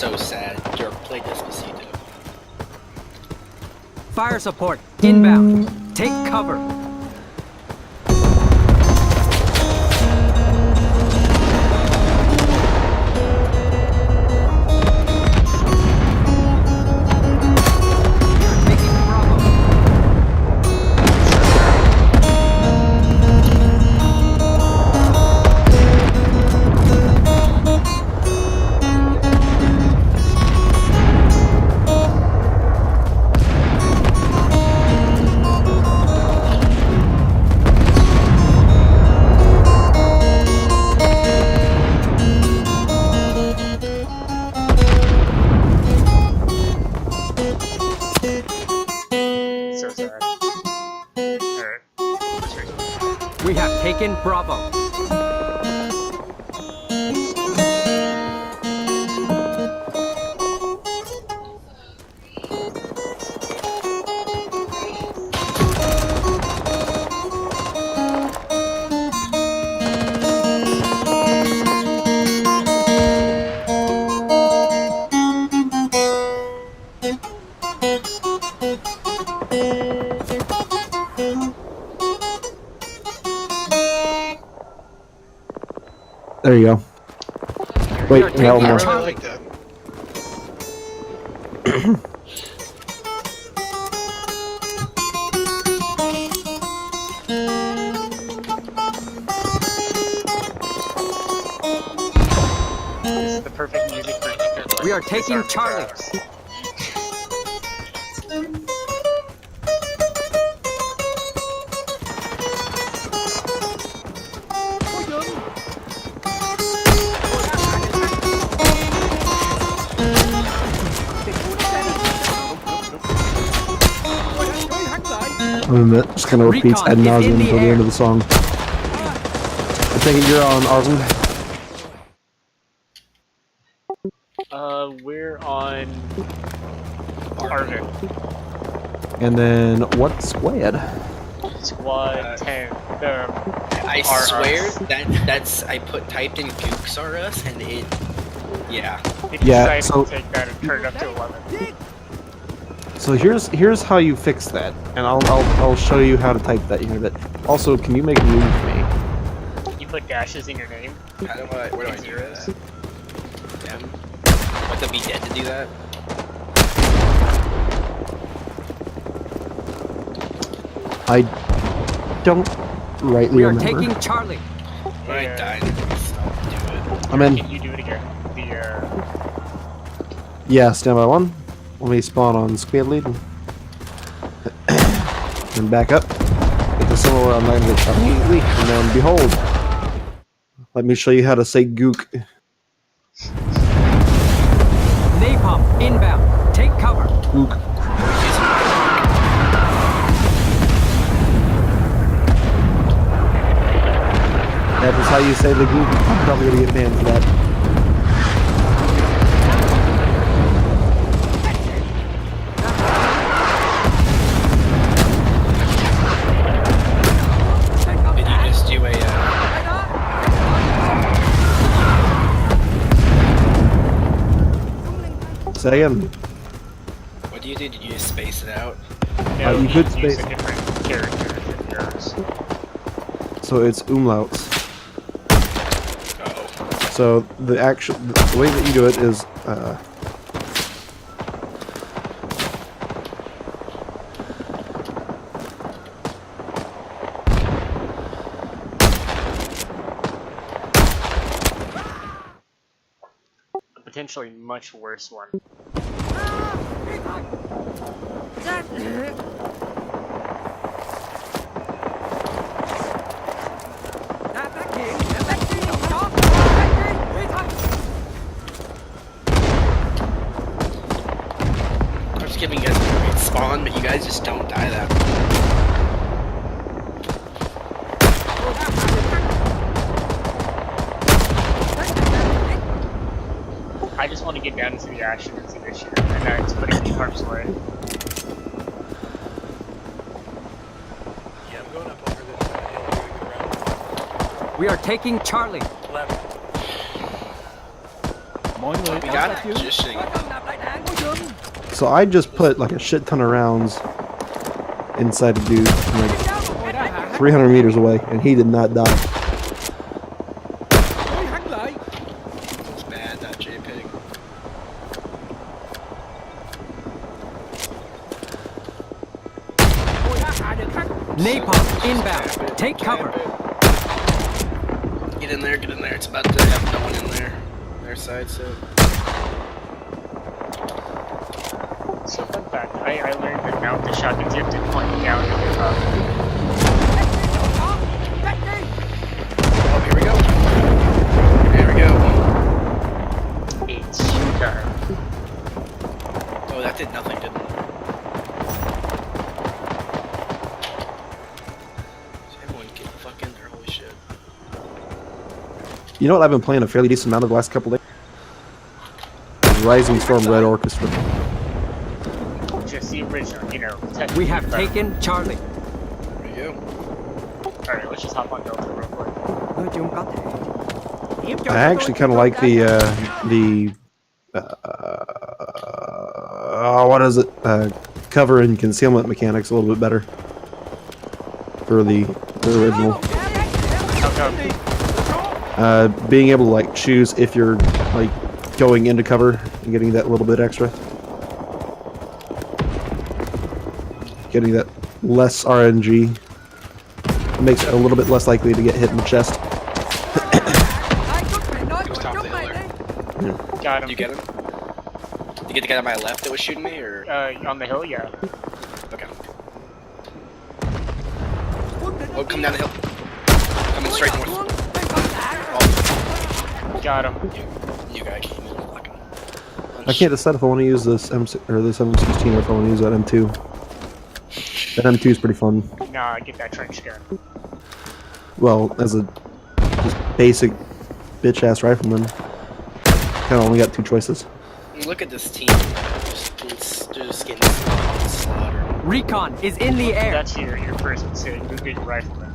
so sad. Dirk played Despacito. Fire support inbound. Take cover. Taking Bravo. So sad. Alright. Let's read. We have taken Bravo. There you go. We are Wait, hell taking no. I Charlie. really like that. This is the perfect music for We are taking Charlie. I'm just gonna repeat Recon ad is in nauseum the until the air. end of the song. I take it you're on Arvin. We're on Arvin. And then what squad? Squad 10. I R swear us. that's I typed in Gooks R Us and it yeah. It Yeah, decided so- to take that and turn it up to 11. So here's how you fix that, and I'll show you how to type that here. But also, can you make room for me? You put dashes in your name. How do I where do I do that? M? Have to be dead to do that? I don't rightly We are remember. taking Charlie. When I Yeah. died, stop do it. I'm in. Can you do it again? Yeah, standby one. Let me spawn on squad lead. And back up. Get to somewhere where I'm not gonna get shot immediately. And then behold. Let me show you how to say gook. Napalm inbound. Take cover. Gook. That is how you say the gook. I'm probably gonna get banned for that. Did you just do a Say again. what do you do? Did you just space it out? No, you could use space- a different character than yours. So it's umlauts. Oh. So the way that you do it is A potentially much worse one. I'm just giving you guys a great spawn, but you guys just don't die that way. I just want to get down into the action and see this shit, and it's putting me harm's way. Yeah, I'm going up over this hill. We're gonna go around We are taking Charlie. left. Mọi người We cẩn got thận chứ. positioning. So I just put like a shit ton of rounds inside a dude like Tôi đã hạ hắn 300 meters away, and he did not die. hắn lại. It's bad, not JPEG. Tôi đã hạ được hắn. Napalm inbound. Take cover. Get in there, get in there. It's about to have no one in there. Their side, so. So fun fact, I learned that now with the shotguns you have to point down and look up. Oh, here we go. Here we go. It's dark. Oh, that did nothing, didn't it? Everyone get the fuck in there, holy shit. You know what? I've been playing a fairly decent amount of the last couple days. Rising Storm Red Orchestra. Just the original, you know. We have technically, taken Charlie. There you go. but- Alright, let's just hop on Delta real quick. I actually kind of like what is it? Cover and concealment mechanics a little bit better for the original. How come? Being able to like choose if you're like going into cover and getting that little bit extra, getting that less RNG makes it a little bit less likely to get hit in the chest. He was top of the hill there. Got him. You get him? You get the guy on my left that was shooting me, or? On the hill, yeah. Okay. Oh, come down the hill. Coming straight north. Oh, Got him. you guy came in fucking. I can't decide if I want to use this M6 or this M16 or if I want to use that M2. That M2 is pretty fun. Nah, get that trench gun. Well, as a just basic bitch ass rifleman, kind of only got two choices. Look at this team. Just getting slaughtered. Recon is in the air. That's your first mistake. Go get your rifleman.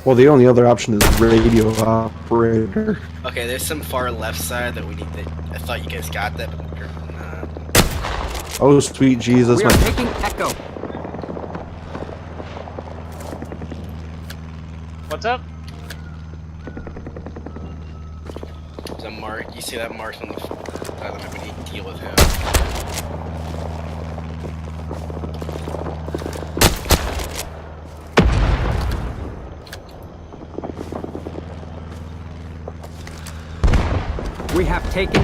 Well, the only other option is radio operator. Okay, there's some far left side that we need to. I thought you guys got that, but nah. Oh, sweet Jesus, We are my taking Echo. What's up? There's a mark. You see that mark on the side of the map? We need to deal with him. We have taken.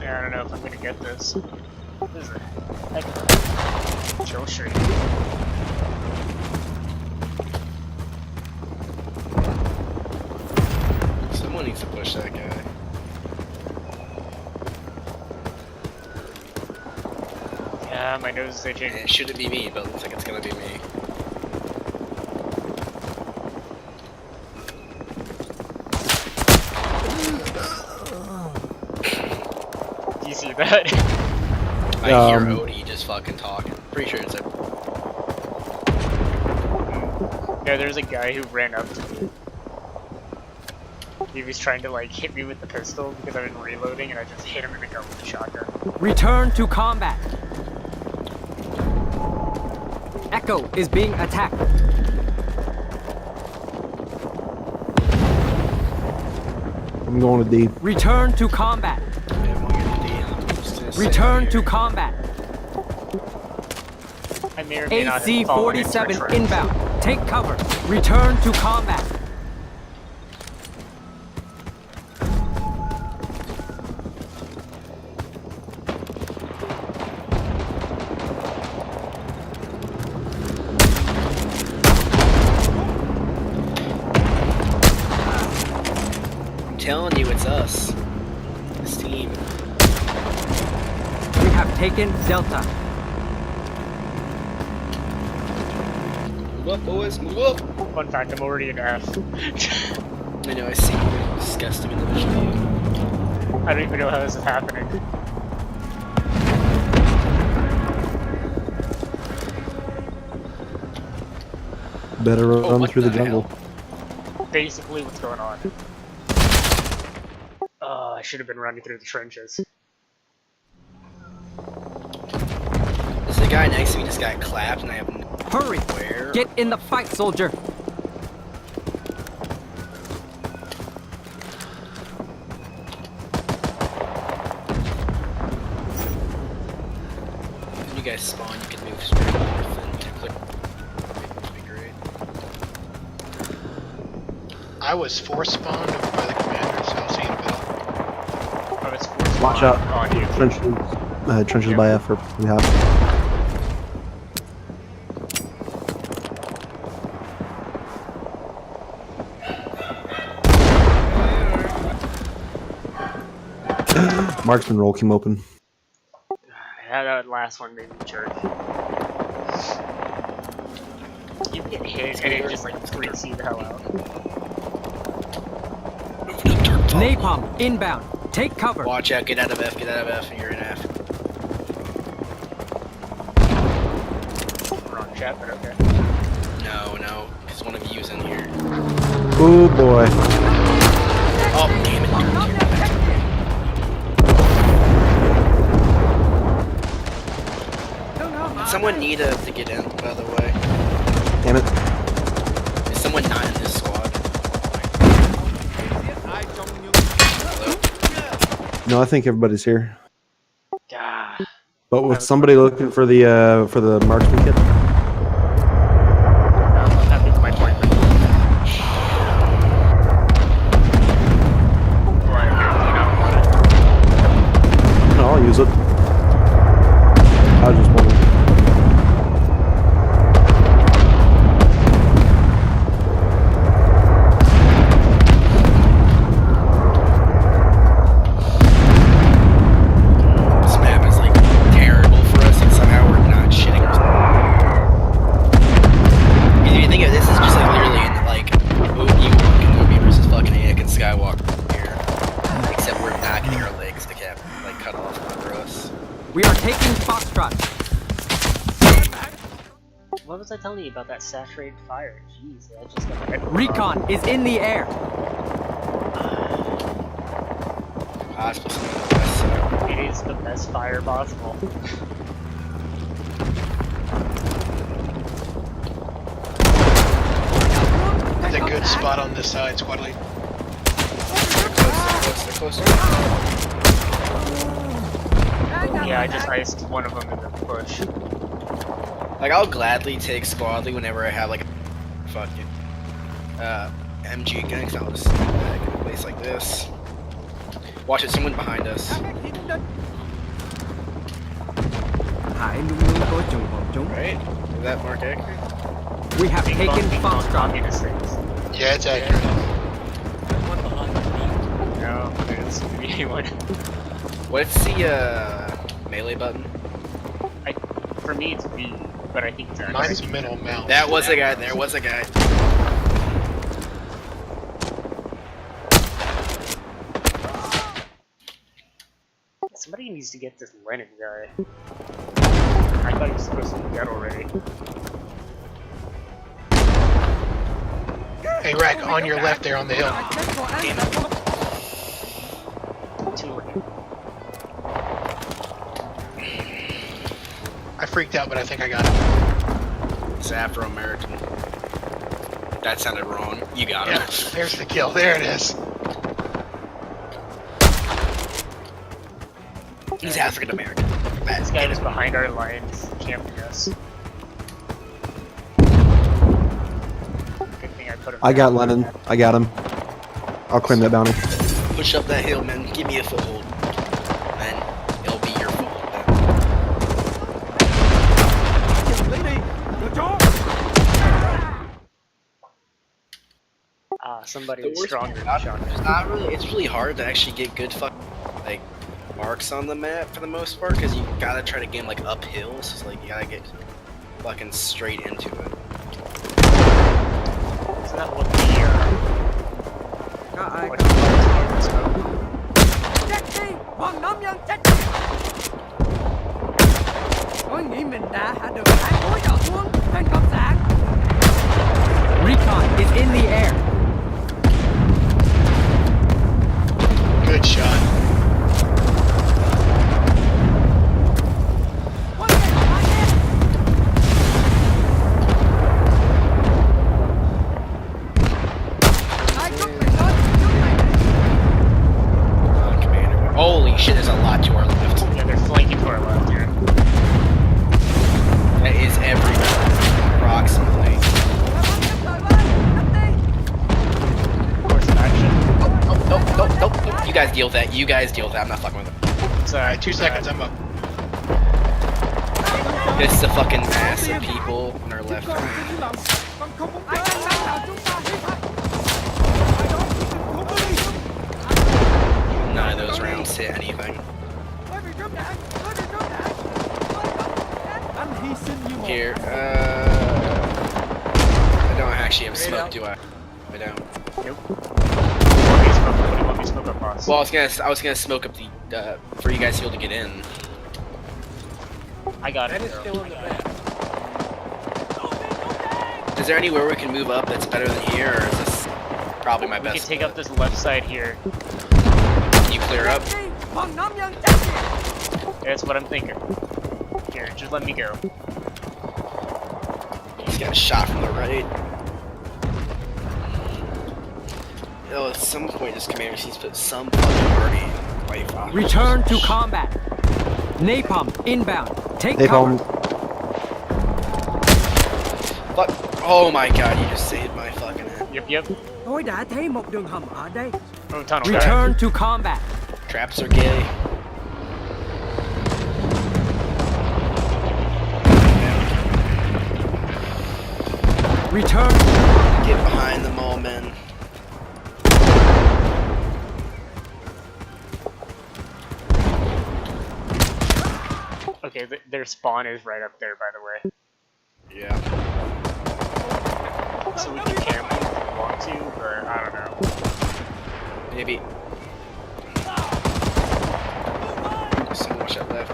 Yeah, I don't know if I'm gonna get this. This is a heck of a chill stream. Someone needs to push that guy. Yeah, my nose is itching. It shouldn't be me, but it looks like it's gonna be me. Do you see that? I hear Um, Odie just fucking talking. Pretty sure it's a. Yeah, there's a guy who ran up to me. He was trying to like hit me with the pistol because I've been reloading and I just hit him in the gut with the shotgun. Return to combat. Echo is being attacked. I'm going to D. Return to combat. Yeah, we'll get a D. Just gonna sit Return here. to combat. I may or may not have fallen into a AC-47 trap. inbound. Take cover. Return to combat. I'm telling you, it's us. This team. We have taken Delta. Move up, boys, move up! Fun fact, I'm already in F. I know, I see you. Disgusting in the visual. I don't even know how this is happening. Better run what through the the jungle. Basically what's going on. I should have been running through the trenches. This is the guy next to me just got clapped, and I have no Hurry! where. Get in the fight, soldier! When you guys spawn, you can move straight north and click. That'd be great. I was force spawned over by the commander, so I'll see you in a bit. Oh, it's forced Watch on- out. on you. Trenches by F are pretty hot. Marksman roll came open. Yeah, that last one made me jerk. You get hit and it just like freaks you the hell out. Napalm inbound. Take cover. Watch out, get out of F, and you're in F. Wrong chat, but okay. No, because one of you's in here. Oh boy. Oh, damn it. Did someone need to get in, by the way? Damn it. Is someone not in this squad? Hello? No, I think everybody's here. Ah, But with somebody looking for the marksman kit? that beats my point. Or I apparently don't want it. No, I'll use it. I was just wondering. This map is like terrible for us, and somehow we're not shitting ourselves. If you think of this, it's just like literally in like Obi-Wan Kenobi versus fucking Anakin Skywalker here. Except we're not getting our legs to like cut off under us. We are taking Foxtrot. What was I telling you about that saturated fire? Jeez, I just got hit. Recon is in the air. Possibly something on the west side. It is the best fire possible. It's a good spot on this side, squad lead. They're close. Yeah, I just iced one of them in the push. Like, I'll gladly take squadly whenever I have like a fucking MG gun, because I'll just sit back in a place like this. Watch it, someone behind us. Hải luôn luôn có trùng hợp chúng. Right? Is that Mark accurate? We have Bing taken bong Foxtrot. communist things. Yeah, it's accurate. No, there doesn't seem to be anyone. What's the melee button? For me, it's B, but I think it's accurate. Mine's middle mouse. That was a guy, there was a guy. Somebody needs to get this Lennon guy. I thought he was supposed to be dead already. Hey, Rack, on your left there on the hill. Damn it. Too late. I freaked out, but I think I got it. It's Afro-American. That sounded wrong. You got Yeah, it. there's the kill. There it is. He's African-American. This guy was behind our lines, camping us. Good thing I put him I got down. Lennon. I got him. I'll claim that bounty. Push up that hill, man. Give me a foothold. And it'll be your foothold Somebody then. was stronger than Sean. It's really hard to actually get good like marks on the map for the most part, because you gotta try to game like uphill, so it's like you gotta get fucking straight into it. Isn't that what the what Chết đi! Bọn nông dân chết đi! Tôi nghĩ mình đã hạ được hai mũi dò xuống trên cộng sản. Recon is in the air. Good shot. deal with that. You guys deal with that. I'm not fucking with it. It's Alright, 2 seconds, I'm up. This is a fucking mass of people on our left. Con tin lặng, con không muốn Ai canh bắn là chúng ta hủy hoại. ai đó thì không có đi. None of those rounds hit anything. Tôi bị trúng đạn. Tôi bị trúng đạn. Anh hy sinh như một Here, I don't actually have smoke, do I? I don't. Nope. What do you want me to smoke up, boss? Well, I was gonna smoke up the for you guys to be able to get in. I got it. That is still in the back. Is there anywhere we can move up that's better than here, or is this probably my We best? can take up this left side here. Can you clear up? Đi, phần nam nhân chết kìa. That's what I'm thinking. Here, just let me go. He's got a shot from the right. Oh, at some point this commander needs to put some fucking party life on. Return to combat. Napalm inbound. Take Napalm. cover. Fuck. Oh my god, you just saved my fucking head. Yep. Tôi đã thấy một đường hầm ở đây. Oh, tunnel. Return to combat. Traps are gay. Return. Get behind them all, men. Okay, their spawn is right up there, by the way. Yeah. So we can camp if we want to, or I don't know. Maybe. There's so much up left.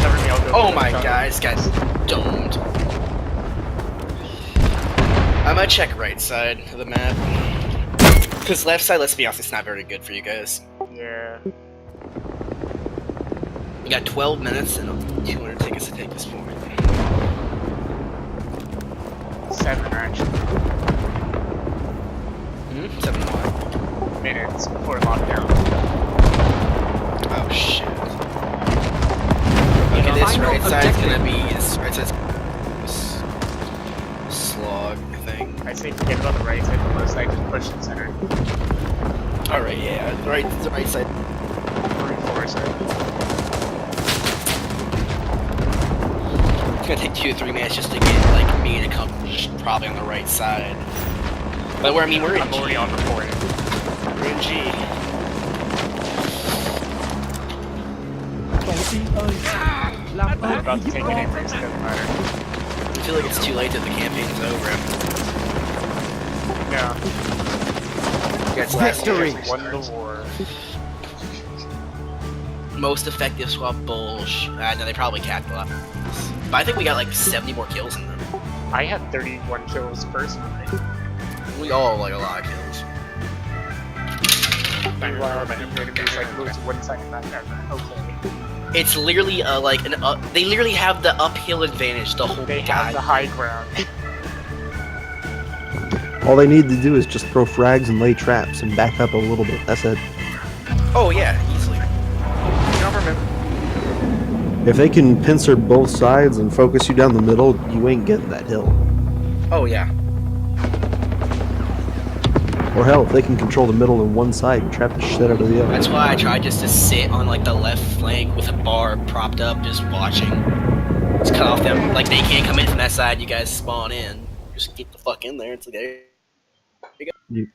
Cover me, I'll go. Oh my god, this guy's domed. I might check right side of the map. Because left side, let's be honest, it's not very good for you guys. Yeah. We got 12 minutes and 200 tickets to take this point. 7 actually. 7 what? Minutes before lockdown. Oh shit. Okay, this Final right side's objective. gonna be this right side's slog thing. I say forget about the right side, the left side, just push the center. Alright, yeah, the right side. Reinforce it. It's gonna take 2 or 3 minutes just to get like me and a couple just probably on the right side. But we're we're in I'm already G. on the point. We're in G. Tổ tiên ơi, làm I'm ơn about hãy to giúp take it in, con. it doesn't matter. I feel like it's too late that the campaign's over. No. That's last year. Victory. Won the war. Most effective swap bullsh. No, they probably capped a lot. But I think we got like 70 more kills in them. I had 31 kills personally. We all have like a lot of kills. Meanwhile, my enemies like moves one second back there. Okay. It's literally like an they literally have the uphill advantage the whole They have time. the high ground. All they need to do is just throw frags and lay traps and back up a little bit. That's it. Oh yeah, easily. Government. If they can pincer both sides and focus you down the middle, you ain't getting that hill. Oh yeah. Or hell, if they can control the middle and one side and trap the shit out of the other. That's why I tried just to sit on like the left flank with a bar propped up, just watching. Just cut off them. Like they can't come in from that side. You guys spawn in. Just get the fuck in there. It's like, there you go. You